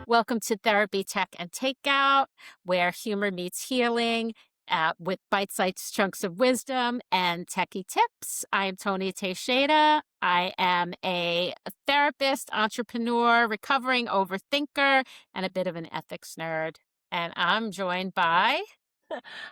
Welcome to Therapy, Tech, and Takeout, where humor meets healing with bite-sized chunks of wisdom and techie tips. I am Tony Teixeira. I am a therapist, entrepreneur, recovering overthinker, and a bit of an ethics nerd. And I'm joined by...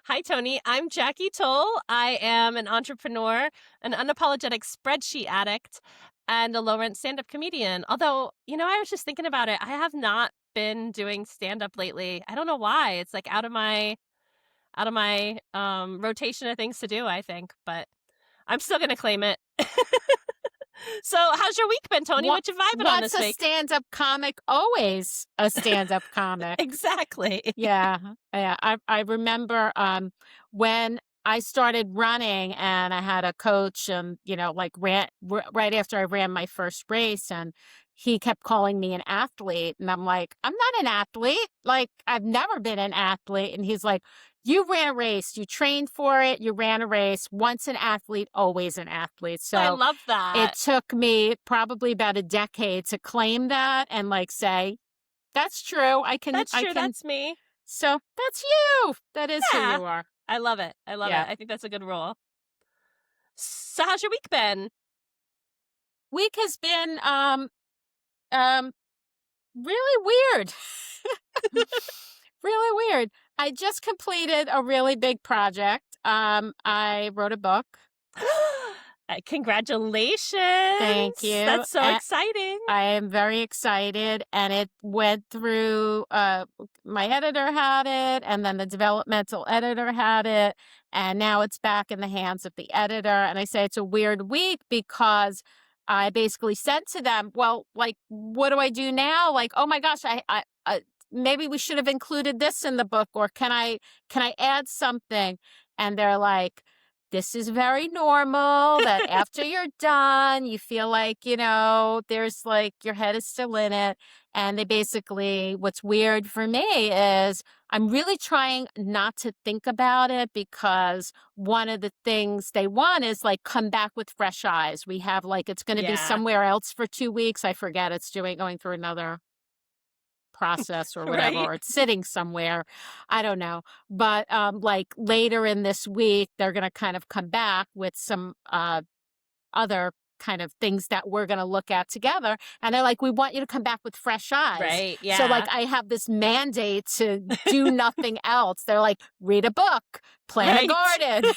Hi, Tony. I'm Jackie Toll. I am an entrepreneur, an unapologetic spreadsheet addict, and a low-rent stand-up comedian. Although, I was just thinking about it. I have not been doing stand-up lately. I don't know why. It's like out of my rotation of things to do, I think, but I'm still gonna claim it. So, how's your week been, Tony? What you vibing on What's this a week? stand-up comic? Always a stand-up comic. Exactly. Yeah. I remember when I started running and I had a coach and, right after I ran my first race, and he kept calling me an athlete. And I'm like, I'm not an athlete. Like, I've never been an athlete. And he's like, you ran a race, you trained for it, you ran a race. Once an athlete, always an athlete. I So love that. it took me probably about a decade to claim that and say, that's true. That's true. That's me. So that's you. That is who Yeah. you are. I love it. I love Yeah. it. I think that's a good rule. So how's your week been? Week has been really weird. Really weird. I just completed a really big project. I wrote a book. Congratulations. Thank you. That's so exciting. I am very excited, and it went through, my editor had it, and then the developmental editor had it, and now it's back in the hands of the editor. And I say it's a weird week because I basically said to them, well, what do I do now? Oh my gosh, I maybe we should have included this in the book, or can I add something? And they're like, this is very normal that after you're done, you feel like, there's your head is still in it. And they basically, what's weird for me is I'm really trying not to think about it, because one of the things they want is come back with fresh eyes. We have it's going to be somewhere else for 2 weeks. I forget, it's going through another process or whatever, Right. or it's sitting somewhere. I don't know. But later in this week, they're going to kind of come back with some other kind of things that we're going to look at together. And they're like, we want you to come back with fresh eyes. Right. Yeah. So I have this mandate to do nothing else. They're like, read a book, plant a garden.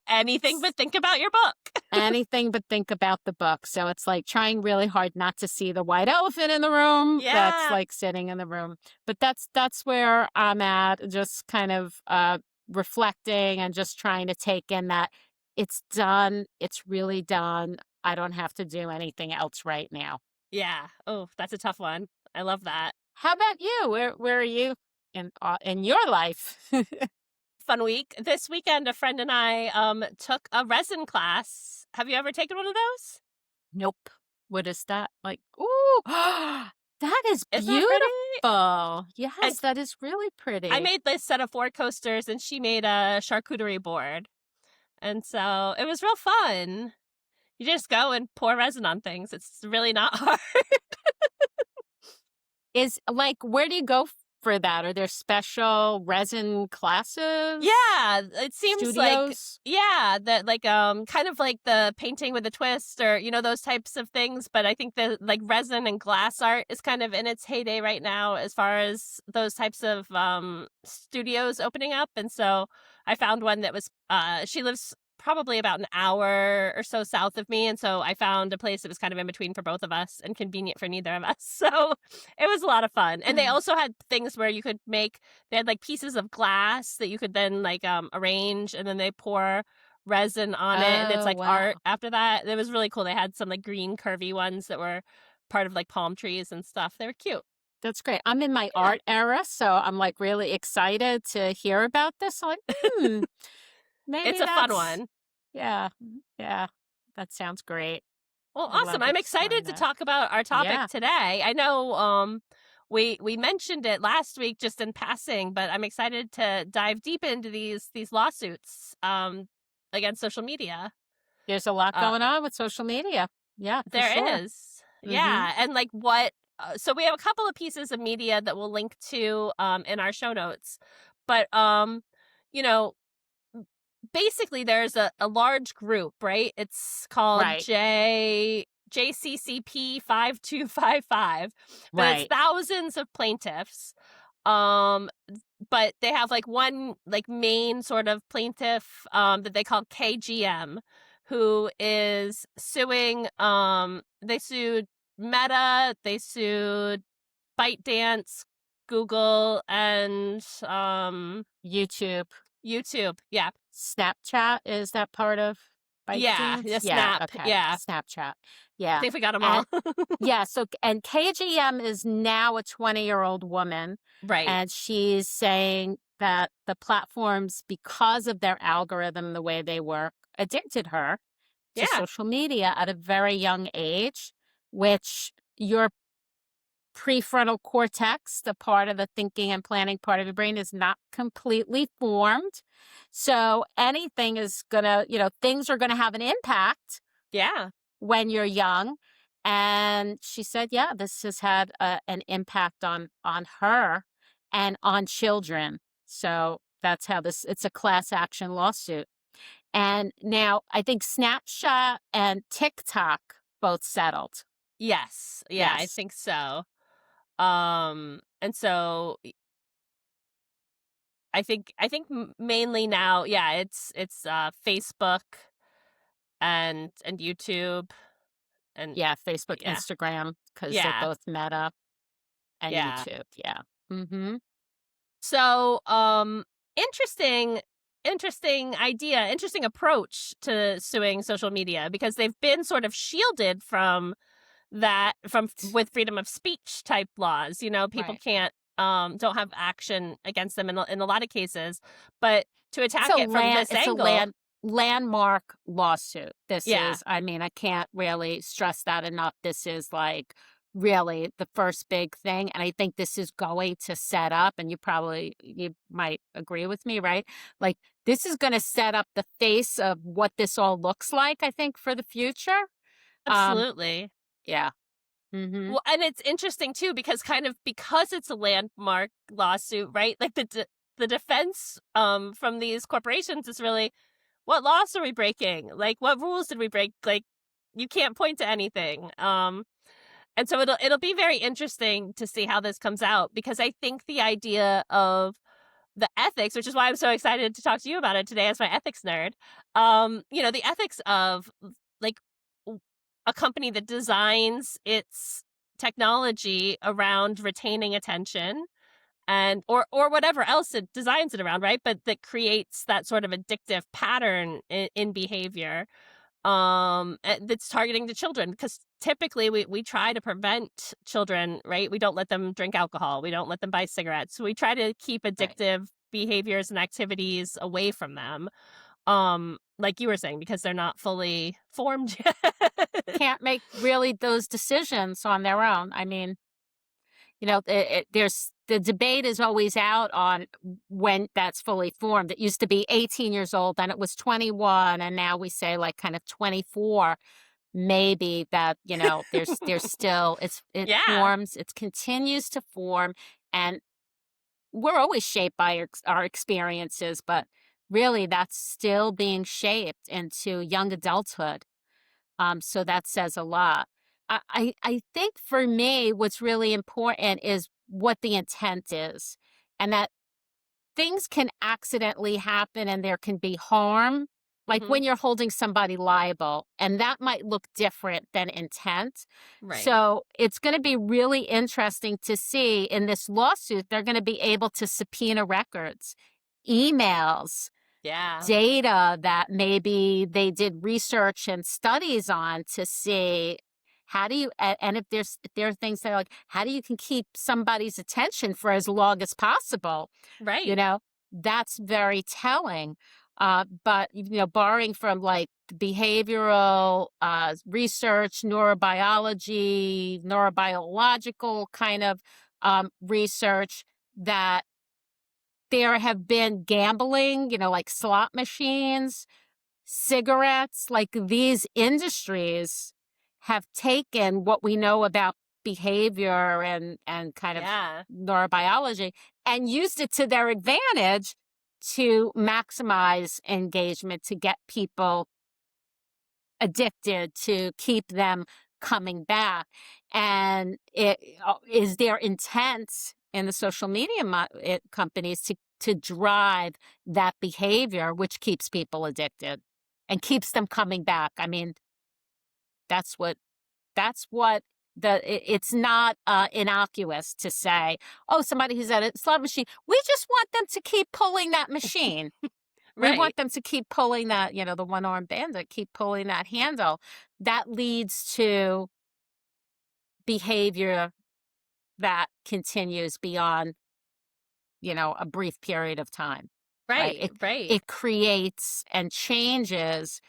Anything but think about your book. Anything but think about the book. So it's trying really hard not to see the white elephant in the room that's sitting in the room. But that's where I'm at, just kind of reflecting and just trying to take in that it's done. It's really done. I don't have to do anything else right now. Yeah. Oh, that's a tough one. I love that. How about you? Where are you in your life? Fun week. This weekend, a friend and I took a resin class. Have you ever taken one of those? Nope. What is that? Ooh, that is beautiful. Yes, that is really pretty. I made this set of 4 coasters, and she made a charcuterie board. And so it was real fun. You just go and pour resin on things. It's really not hard. Is where do you go for that? Are there special resin classes? Yeah, it seems studios? that kind of like the painting with a twist, or those types of things. But I think the resin and glass art is kind of in its heyday right now, as far as those types of studios opening up. And so I found one that was she lives probably about an hour or so south of me, and so I found a place that was kind of in between for both of us and convenient for neither of us. So it was a lot of fun. And they also had things where you could they had pieces of glass that you could then arrange, and then they pour resin on it, and it's art after that. It was really cool. They had some green curvy ones that were part of palm trees and stuff. They were cute. That's great. I'm in my art era, so I'm really excited to hear about this. Maybe it's a fun one. Yeah. That sounds great. Well, awesome. I'm excited to talk about our topic today. I know we mentioned it last week just in passing, but I'm excited to dive deep into these lawsuits against social media. There's a lot going on with social media. Yeah, there is. Yeah, and what So we have a couple of pieces of media that we'll link to in our show notes, but you know, basically there's a large group, right? It's called Right. JCCP 5255, but it's Right. thousands of plaintiffs. Um but they have like one like main sort of plaintiff that they call KGM, who is suing they sued Meta, they sued ByteDance, Google, and YouTube. YouTube. Yeah. Snapchat, is that part of Yeah, ByteDance? the Yeah, Snap. okay. Yeah. Snapchat. I Yeah. think we got them And all. yeah, so and KGM is now a 20-year-old woman, Right. and she's saying that the platforms, because of their algorithm, the way they work, addicted her to Yeah. social media at a very young age, which your prefrontal cortex, the part of the thinking and planning part of your brain, is not completely formed. So anything is gonna, things are gonna have an impact Yeah. when you're young. And she said, yeah, this has had an impact on her and on children. So that's how it's a class action lawsuit. And now I think Snapchat and TikTok both settled. Yes. Yeah, I Yes. think so. And so I think mainly now, yeah, it's Facebook and YouTube and Yeah, Facebook, yeah. Instagram, because they're Yeah. both Meta and Yeah. YouTube. Yeah. Mhm. So, interesting idea, interesting approach to suing social media because they've been sort of shielded from that from with freedom of speech type laws. People Right. can't don't have action against them in a lot of cases, but to It's attack a it from land this it's a angle, land landmark lawsuit. This yeah, is, I mean, I can't really stress that enough. This is like really the first big thing. And I think this is going to set up, and you might agree with me, right? Like this is going to set up the face of what this all looks like, I think, for the future. Um, absolutely. yeah. Hmm. Well, and it's interesting too because it's a landmark lawsuit, right? Like the defense from these corporations is really, what laws are we breaking? Like, what rules did we break? Like, you can't point to anything. And so it'll be very interesting to see how this comes out because I think the idea of the ethics, which is why I'm so excited to talk to you about it today as my ethics nerd. The ethics of like w- a company that designs its technology around retaining attention and or whatever else it designs it around, right? But that creates that sort of addictive pattern in behavior that's targeting the children because typically we try to prevent children, right? We don't let them drink alcohol, we don't let them buy cigarettes, we try to keep Right. addictive behaviors and activities away from them, like you were saying, because they're not fully formed yet. Can't make really those decisions on their own. I mean, there's the debate is always out on when that's fully formed. It used to be 18 years old, then it was 21, and now we say like kind of 24. Maybe that, there's still it Yeah, forms, it continues to form, and we're always shaped by our experiences, but really that's still being shaped into young adulthood. So that says a lot. I think for me, what's really important is what the intent is, and that things can accidentally happen and there can be harm, like hmm, when you're holding somebody liable, and that might look different than intent. right, So it's going to be really interesting to see in this lawsuit, they're going to be able to subpoena records, emails, yeah, data that maybe they did research and studies on to see how do you and if there are things that are like how do you can keep somebody's attention for as long as possible, you right, know that's very telling. But borrowing from like behavioral research, neurobiological kind of research, that there have been gambling, like slot machines, cigarettes, like these industries have taken what we know about behavior and kind of Yeah. neurobiology and used it to their advantage to maximize engagement, to get people addicted, to keep them coming back. And it is their intent in the social media companies to drive that behavior, which keeps people addicted and keeps them coming back. I mean, that's what that's what it's not innocuous to say, oh, somebody who's at a slot machine, we just want them to keep pulling that machine. We Right. want them to keep pulling that, the one-armed bandit, keep pulling that handle. That leads to behavior that continues beyond, a brief period of time, right? Right. Right. It creates and changes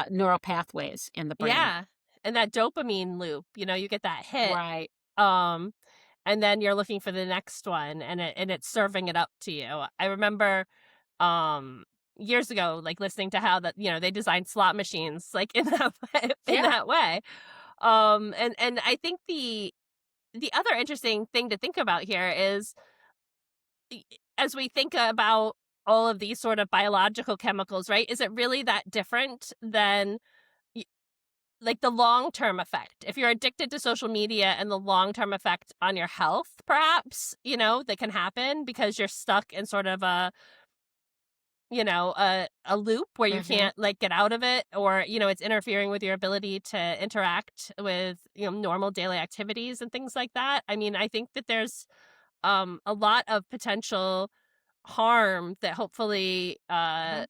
neural pathways in the brain. Yeah. And that dopamine loop, you get that hit, Right. um, and then you're looking for the next one, and it's serving it up to you. I remember, um, years ago, like, listening to how that, they designed slot machines, like, in that way in Yeah. that way. And I think the other interesting thing to think about here is, e as we think about all of these sort of biological chemicals, right, is it really that different than like the long-term effect? If you're addicted to social media and the long-term effect on your health, perhaps, that can happen because you're stuck in sort of a loop where you Hmm. can't, like, get out of it, or, it's interfering with your ability to interact with, normal daily activities and things like that. I mean, I think that there's a lot of potential harm that hopefully Hmm.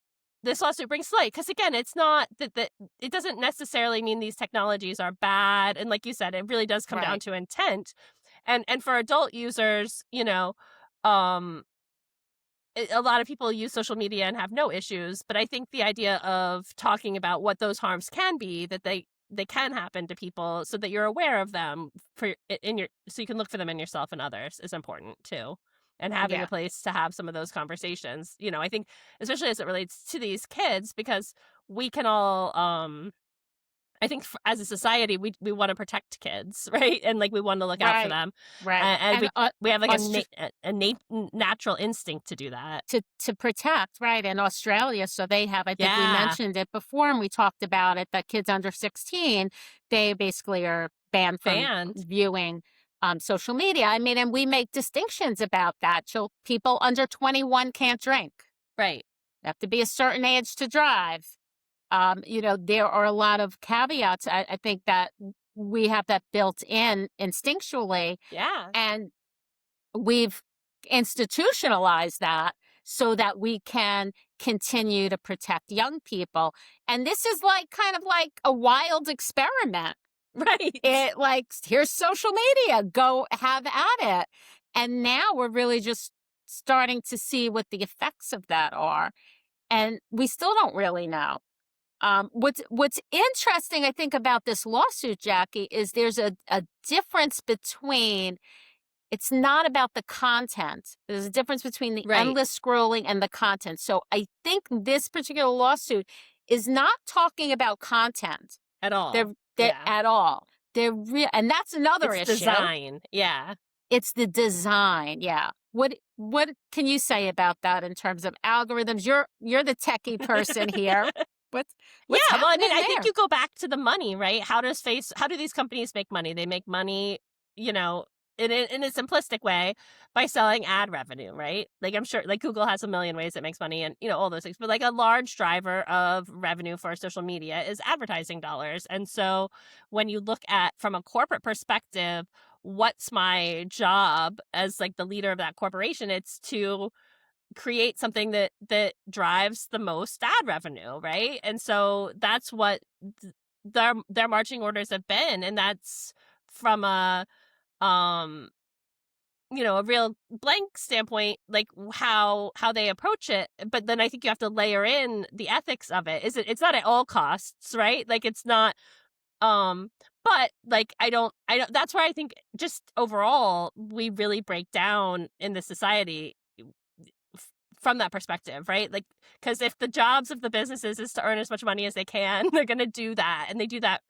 this lawsuit brings to light. Because again, it's not that it doesn't necessarily mean these technologies are bad, and like you said, it really does come down Right. to intent. And for adult users, um a lot of people use social media and have no issues, but I think the idea of talking about what those harms can be, that they can happen to people, so that you're aware of them in your so you can look for them in yourself and others, is important too. And having a Yeah. place to have some of those conversations, I think, especially as it relates to these kids, because we can all, I think, as a society, we want to protect kids, right? And, like, we want to look out for Right. them, Right. and And we have like Aust- a natural instinct to do that. to protect, right? In Australia, so they have, I think we Yeah, mentioned it before and we talked about it, that kids under 16, they basically are banned from banned. viewing social media. I mean, and we make distinctions about that. People under 21 can't drink. Right. You have to be a certain age to drive. There are a lot of caveats. I think that we have that built in instinctually, Yeah. and we've institutionalized that so that we can continue to protect young people. And this is like kind of like a wild experiment. Right. It like, here's social media, go have at it. And now we're really just starting to see what the effects of that are. And we still don't really know. What's interesting, I think, about this lawsuit, Jackie, is there's a difference between, it's not about the content. There's a difference between the Right. endless scrolling and the content. So I think this particular lawsuit is not talking about content. At all. They're Yeah. at all. They're real, and that's another It's issue. design. Yeah. It's the design. Yeah. What can you say about that in terms of algorithms? You're the techie person here. What's Yeah, what's well, I mean, happening I think there? you go back to the money, right? How do these companies make money? They make money, you know, in a simplistic way, by selling ad revenue, right? Like, I'm sure, like, Google has a million ways it makes money, and, all those things. But, like, a large driver of revenue for social media is advertising dollars. And so when you look at, from a corporate perspective, what's my job as, like, the leader of that corporation? It's to create something that drives the most ad revenue, right? And so that's what their marching orders have been, and that's from um a real blank standpoint, like, how they approach it. But then I think you have to layer in the ethics of it. It's not at all costs, right? Like, it's not, um but, like, I don't that's where I think, just overall, we really break down in the society from that perspective, right? Like, because if the jobs of the businesses is to earn as much money as they can, they're going to do that, and they do that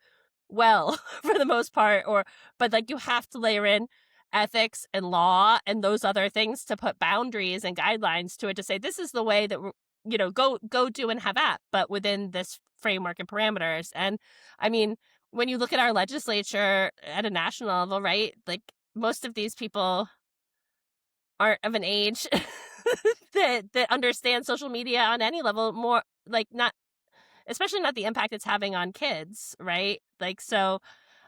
well for the most part, or but like you have to layer in ethics and law and those other things to put boundaries and guidelines to it to say this is the way that we're, go do and have at, but within this framework and parameters. And I mean, when you look at our legislature at a national level, right, like most of these people aren't of an age that understand social media on any level, more like not, especially not the impact it's having on kids, right? Like, so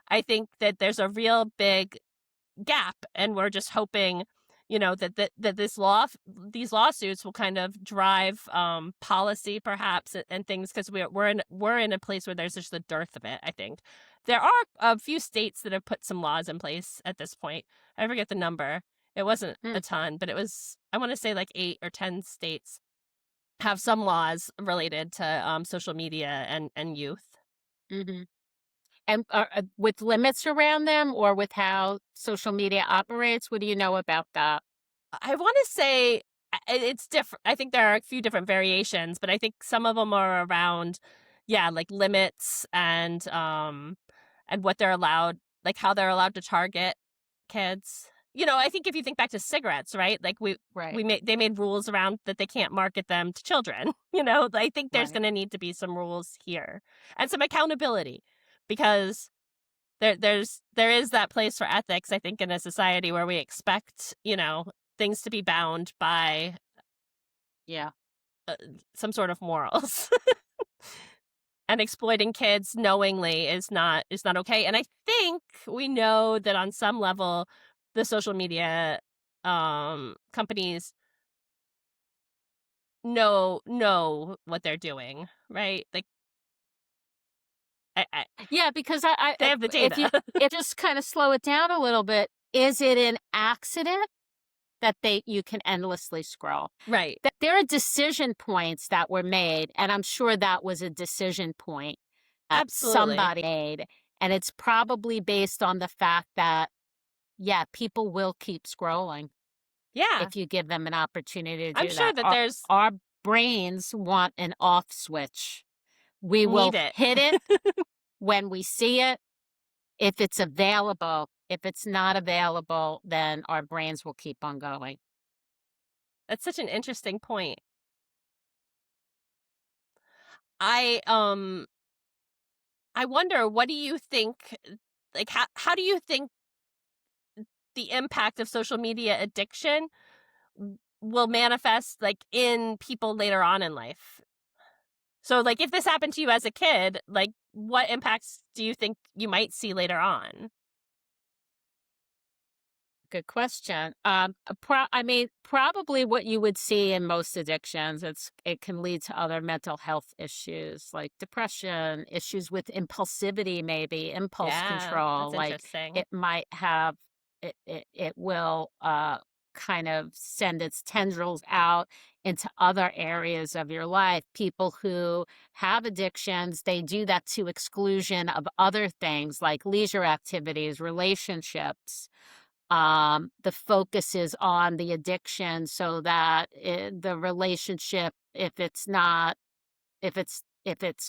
I think that there's a real big gap, and we're just hoping, that these lawsuits will kind of drive policy, perhaps, and things, because we're in a place where there's just a dearth of it. I think there are a few states that have put some laws in place at this point. I forget the number. It wasn't Mm, a ton, but it was, I want to say, like 8 or 10 states have some laws related to social media and youth. mhm. And, with limits around them or with how social media operates? What do you know about that? I wanna say it's different. I think there are a few different variations, but I think some of them are around, yeah, like limits and what they're allowed, like how they're allowed to target kids. I think if you think back to cigarettes, right? Like Right, they made rules around that they can't market them to children. I think there's right. gonna need to be some rules here and some accountability, because there is that place for ethics, I think, in a society where we expect, things to be bound by Yeah. uh, some sort of morals. And exploiting kids knowingly is not okay. And I think we know that on some level the social media companies know what they're doing, right? Like I Yeah, because they have the if you data. if just kinda slow it down a little bit, is it an accident that you can endlessly scroll? Right. That there are decision points that were made, and I'm sure that was a decision point that Absolutely. somebody made, and it's probably based on the fact that, yeah, people will keep scrolling Yeah. if you give them an opportunity to I'm do sure that. that there's Our brains want an off switch. We will need it. hit it when we see it, if it's available. If it's not available, then our brains will keep on going. That's such an interesting point. I wonder, what do you think, like how do you think the impact of social media addiction will manifest, like, in people later on in life? So, like, if this happened to you as a kid, like, what impacts do you think you might see later on? Good question. I mean, probably what you would see in most addictions, it can lead to other mental health issues like depression, issues with impulsivity, maybe impulse Yeah, control. that's Like interesting. it might have, it will kind of send its tendrils out into other areas of your life. People who have addictions, they do that to exclusion of other things like leisure activities, relationships. The focus is on the addiction so that the relationship, if it's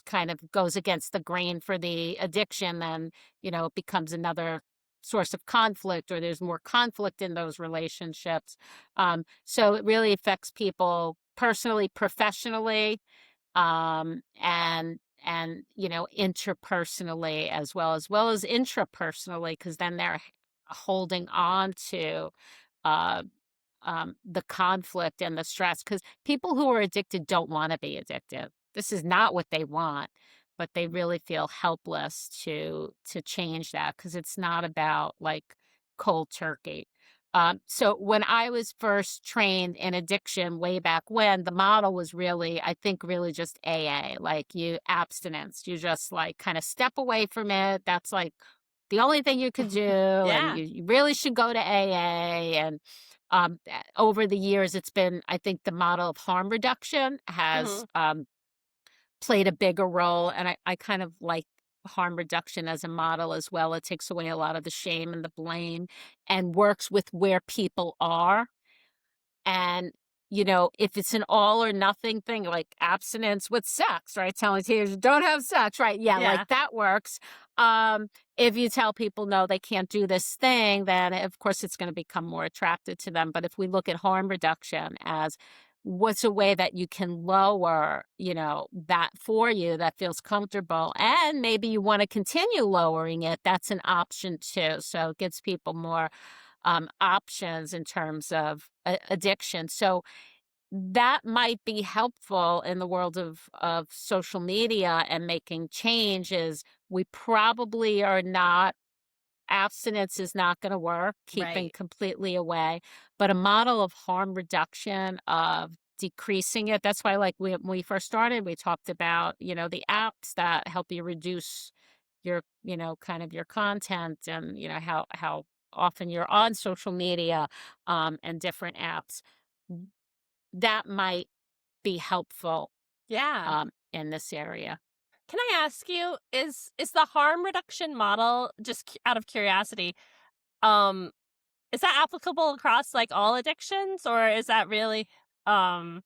kind of goes against the grain for the addiction, then it becomes another source of conflict, or there's more conflict in those relationships. So it really affects people personally, professionally, and interpersonally, as well as intrapersonally, because then they're holding on to uh the conflict and the stress, because people who are addicted don't want to be addicted. This is not what they want, but they really feel helpless to change that, because it's not about like cold turkey. So when I was first trained in addiction way back when, the model was really, I think, really just AA, like you abstinence. You just like kind of step away from it. That's like the only thing you could do, and Yeah. you really should go to AA. And over the years, it's been, I think, the model of harm reduction has Mhm. played a bigger role. And I kind of like harm reduction as a model as well. It takes away a lot of the shame and the blame and works with where people are. And, if it's an all or nothing thing, like abstinence with sex, right? Telling teenagers, don't have sex, right? Yeah, like Yeah. that works. If you tell people, "No, they can't do this thing," then, of course, it's gonna become more attractive to them, but if we look at harm reduction as what's a way that you can lower, that for you that feels comfortable, and maybe you wanna continue lowering it, that's an option too, so it gives people more, options in terms of addiction, so that might be helpful in the world of social media and making changes. We probably are not abstinence is not gonna work, keeping Right. completely away, but a model of harm reduction, of decreasing it. That's why, like, when we first started, we talked about, the apps that help you reduce your, kind of your content and, how often you're on social media, and different apps. That might be helpful, Yeah. in this area. Can I ask you, is the harm reduction model, just out of curiosity, um, is that applicable across like all addictions, or is that um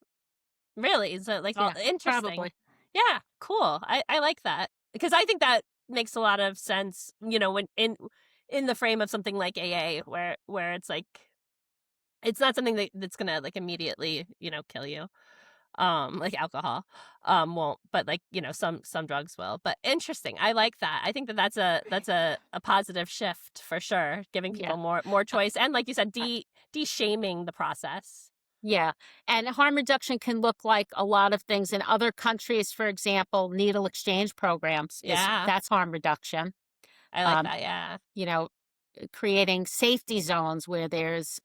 really is it like all Yeah, interesting? probably. Yeah, cool. I like that because I think that makes a lot of sense. When in the frame of something like AA, where it's like it's not something that's gonna like immediately kill you. Like alcohol, won't, but like, some drugs will, but interesting, I like that, I think that that's a positive shift for sure, giving Yeah. people more Uh, choice, and like you said, uh, de-shaming the process. yeah, and harm reduction can look like a lot of things in other countries, for example, needle exchange programs Yeah, that's harm reduction. I like Um, that, yeah. you know, creating safety zones where there's,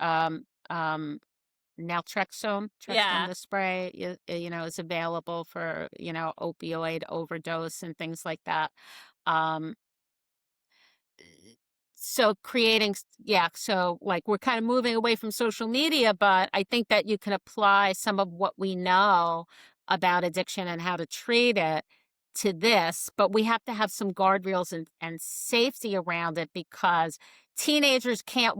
naltrexone, Yeah, the spray, is available for, opioid overdose and things like that. Um So creating yeah, so, like, we're kinda moving away from social media, but I think that you can apply some of what we know about addiction and how to treat it to this, but we have to have some guardrails and safety around it because teenagers can't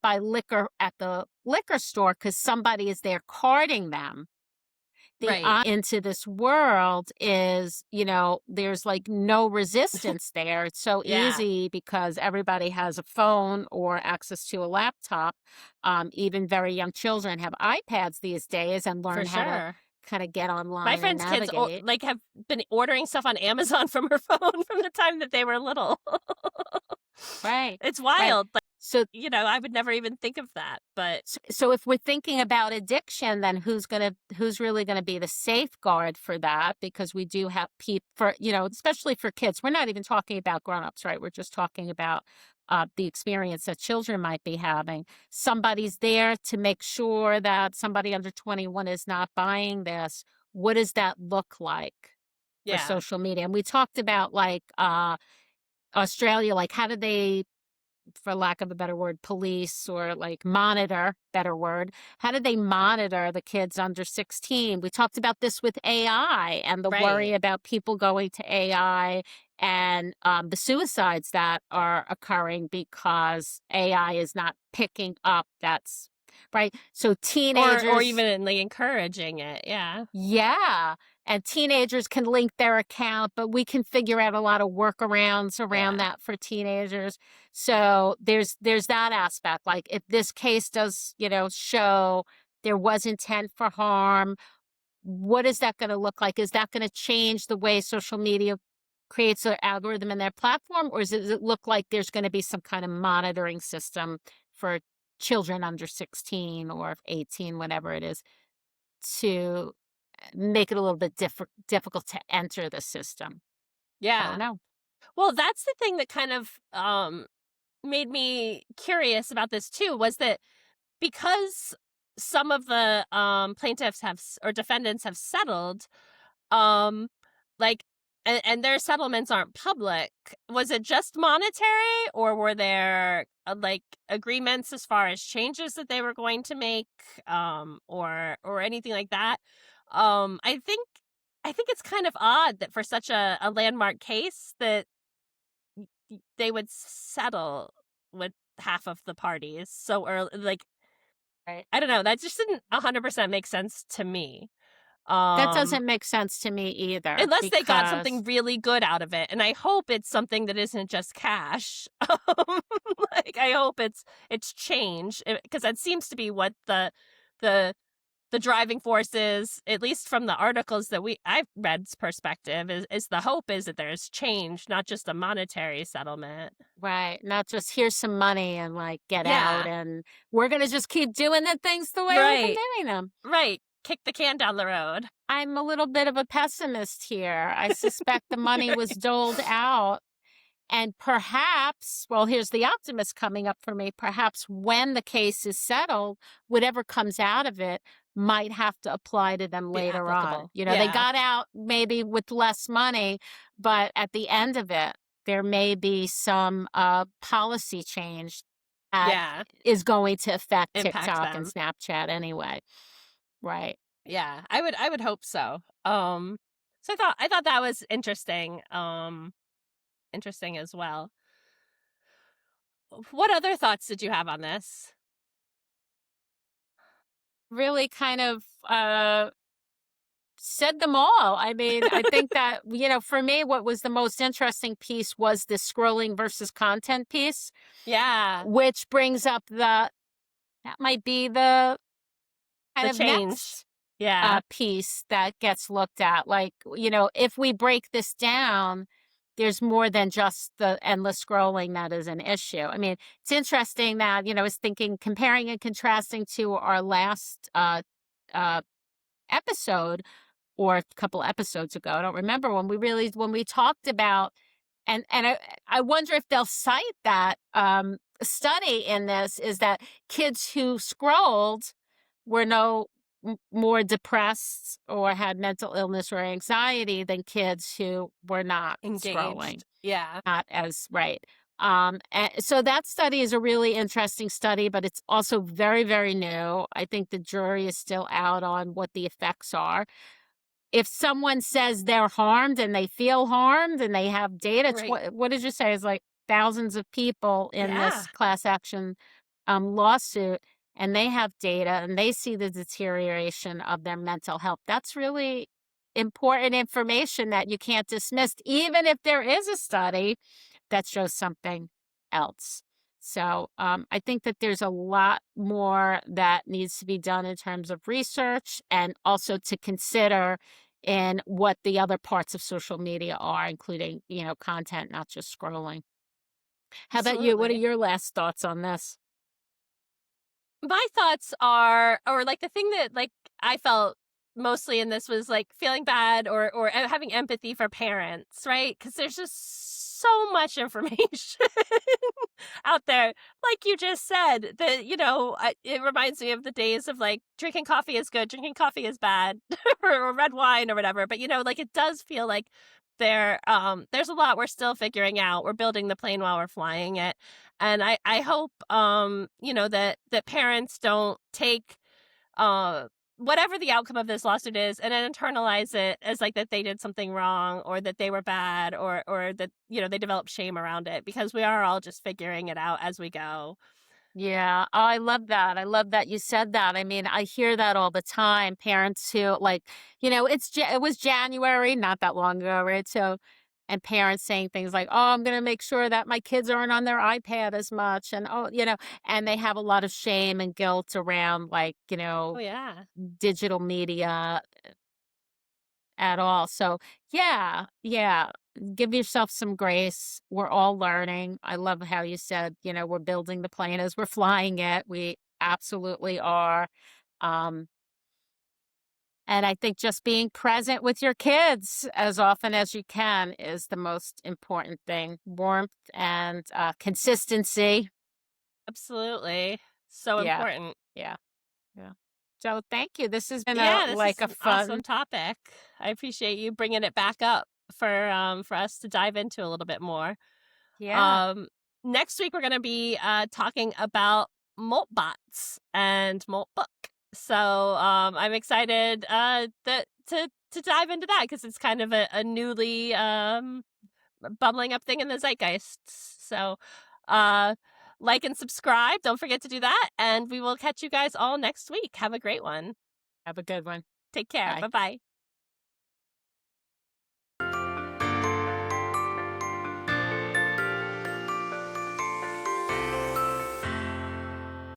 buy liquor at the liquor store because somebody is there carding them. The right, into this world is, there's like no resistance there. It's so yeah, easy because everybody has a phone or access to a laptop. Even very young children have iPads these days and for learn how to sure. kind of get My online and friend's kids navigate. like have been ordering stuff on Amazon from her phone from the time that they were little. Right. It's Right. wild, like, So I would never even think of that, but so if we're thinking about addiction, then who's really gonna be the safeguard for that? Because we do have people for especially for kids. We're not even talking about grown-ups, right? We're just talking about the experience that children might be having. Somebody's there to make sure that somebody under 21 is not buying this. What does that look like for yeah, social media? And we talked about like Australia, like how do they, for lack of a better word, police or like monitor, better word. How do they monitor the kids under 16? We talked about this with AI and the right. worry about people going to AI and the suicides that are occurring because AI is not picking up. That's right. So Or teenagers, even, like, encouraging it, yeah. yeah, and teenagers can link their account, but we can figure out a lot of workarounds around Yeah. that for teenagers. So there's that aspect. Like if this case does, show there was intent for harm, what is that going to look like? Is that going to change the way social media creates an algorithm in their platform, or does it look like there's going to be some kind of monitoring system for children under 16 or 18, whatever it is, to make it a little bit difficult to enter the system. I don't Yeah. know. Well, that's the thing that kind of, made me curious about this too, was that because some of the, plaintiffs or defendants have settled, um, like and their settlements aren't public, was it just monetary, or were there, like, agreements as far as changes that they were going to make, or anything like that? I think it's kind of odd that for such a landmark case that they would settle with half of the parties so early. Like, Right. I don't know, that just didn't 100% make sense to me. That Um, doesn't make sense to me either unless they got because something really good out of it, and I hope it's something that isn't just cash. Like, I hope it's change, because that seems to be what the the driving force is, at least from the articles that I've read's perspective, is the hope is that there's change, not just a monetary settlement. right, not just here's some money and like get out Yeah, and we're gonna just keep doing the things the way we've been right, doing them. right. Kick the can down the road. I'm a little bit of a pessimist here. I suspect the money was doled out. And perhaps, well, here's the optimist coming up for me. Perhaps when the case is settled, whatever comes out of it might have to apply to them Be later on. applicable. You know, they Yeah, got out maybe with less money, but at the end of it, there may be some policy change that yeah. is going to affect Impact TikTok and them. Snapchat anyway. Right. Yeah, I would hope so. So I thought that was interesting. Interesting as well. What other thoughts did you have on this? Really kind of said them all. I mean, I think that, for me, what was the most interesting piece was the scrolling versus content piece, Yeah, which brings up that might be the kind the of change. next Yeah, piece that gets looked at. Like, if we break this down, there's more than just the endless scrolling that is an issue. I mean, it's interesting that, I was thinking, comparing and contrasting to our last uh, episode or a couple episodes ago. I don't remember when we talked about and I wonder if they'll cite that study in this is that kids who scrolled were no more depressed or had mental illness or anxiety than kids who were not scrolling, engaged. Yeah, not as right. And so that study is a really interesting study, but it's also very, very new. I think the jury is still out on what the effects are. If someone says they're harmed and they feel harmed and they have data, right. what did you say? It's like thousands of people in Yeah, this class action lawsuit, and they have data and they see the deterioration of their mental health. That's really important information that you can't dismiss, even if there is a study that shows something else. So I think that there's a lot more that needs to be done in terms of research and also to consider in what the other parts of social media are, including, content, not just scrolling. How about you? What are absolutely. your last thoughts on this? My thoughts are, or like the thing that like I felt mostly in this was like feeling bad or having empathy for parents, right? Because there's just so much information out there, like you just said. That it reminds me of the days of like drinking coffee is good, drinking coffee is bad, or red wine or whatever. But like it does feel like there's a lot we're still figuring out. We're building the plane while we're flying it, and I hope that parents don't take uh whatever the outcome of this lawsuit is and then internalize it as like that they did something wrong or that they were bad or that they develop shame around it, because we are all just figuring it out as we go. Yeah. Oh, I love that. I love that you said that. I mean, I hear that all the time. Parents who like, it was January, not that long ago, right? So, and parents saying things like, "Oh, I'm going to make sure that my kids aren't on their iPad as much," and and they have a lot of shame and guilt around like, Oh yeah, digital media at all. So, yeah, yeah. Give yourself some grace. We're all learning. I love how you said, we're building the plane as we're flying it. We absolutely are. Um, and I think just being present with your kids as often as you can is the most important thing. Warmth and consistency. absolutely, so Yeah, important. yeah, yeah. So thank you. This has been Yeah, this like is a an awesome fun, topic. I appreciate you bringing it back up for us to dive into a little bit more. yeah. Um, Next week we're gonna be talking about Moltbots and Moltbook. So I'm excited to dive into that because it's kind of a newly bubbling up thing in the zeitgeist. So uh like and subscribe. Don't forget to do that. And we will catch you guys all next week. Have a great one. Have a good one. Take care. Bye. Bye bye.